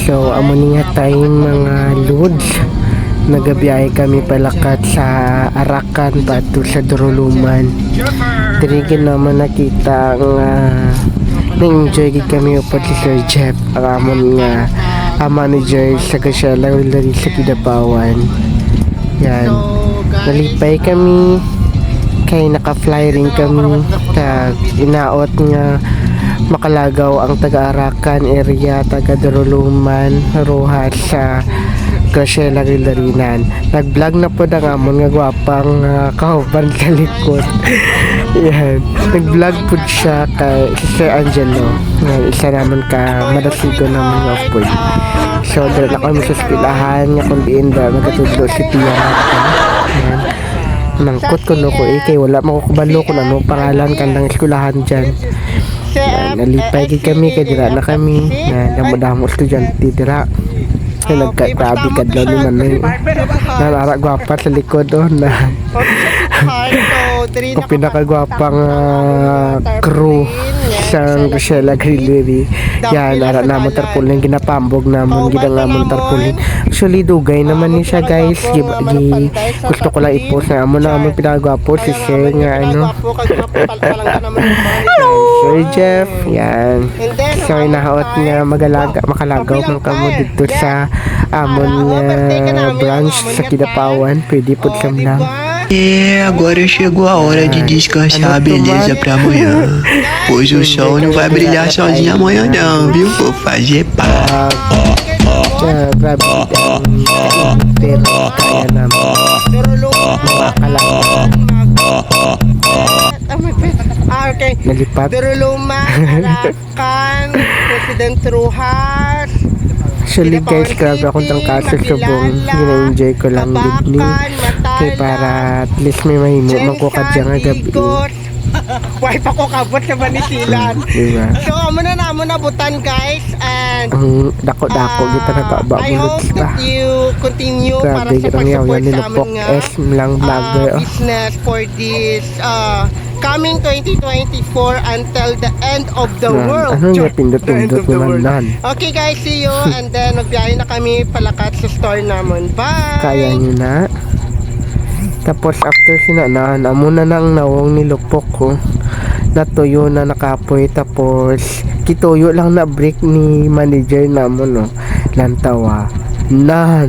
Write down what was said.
So amo nga tayong mga lods, nagabiyahe kami palakat sa Arakan pato sa Duruluman. Dirigin naman nakita ang na-enjoy kami upad si Sir Jeff, ang amon nga manager sa Kasyalang Lari sa Kidapawan. Yan, nalipay kami kay naka-fly rin kami tag inaot nga makalagaw ang taga-Arakan area, taga-Duruluman, Rojas sa Graciela Gildarinan. Nag-vlog na po na amon nga gwapang kauban sa likod. Yan, nag-vlog po siya kay Sir Angelo. Yan, isa naman ka madasigo naman nga po. So dala na kami sa eskwelahan nga kung diin ba magkatudlo si Tia. Yan, nangkot ko no ko kay wala makukubalo ko na no pangalan kandang eskwelahan dyan. Yan, nalipay kami kay dira na kami na damo-damo estudyante dira. Kaya nagka-grabe kadlaw ni Manoy. Nalara gwapa sa likod doon na kung pinakagwapang crew sang Graciela Grilleri. Yan, nara namon tarpulin, ginapambog namon, ginangamon tarpulin. Actually, dugay naman ni siya guys. Gusto ko lang i-post na amon pinakagwapo si Sir nga ano. Sir Jeff, yan. So, inahaot nga makalagaw ng kamo dito sa amon branch sa Kidapawan. Pwede po lang. Agora chegou a hora de descansar a beleza pra amanhã. Pois o sol não vai brilhar sozinho amanhã não, viu? Vou fazer pá. Grabe pero kaya naman Okay. nalipat. Duruluman, Arakan, President Rojas. Actually guys, grabe akong tangkaso subong gina-enjoy ko lang evening kay para at least may mahimo magkukad siya nga gabi. Why pa ko kabot sa Manisilan. Diba? So amo na namo nabutan guys, and Ang dako-dako kita na baba I bulot hope pa. that you continue para Grabe, sa ang yaw pag-support yan sa amin nilupok nga S lang vlogger. business for this coming 2024 until the end of the world. Ano nga The end pindot-pindot of the naman world. nan. Okay guys, see you, and then magbiyahe na kami palakat sa store namon. Bye! Kaya nyo na. Tapos after sinanaan, amo na nang nawong nilupok ko. Natuyo na nakapoy. Tapos kituyo lang na break ni manager namon no. Lantawa. Nan.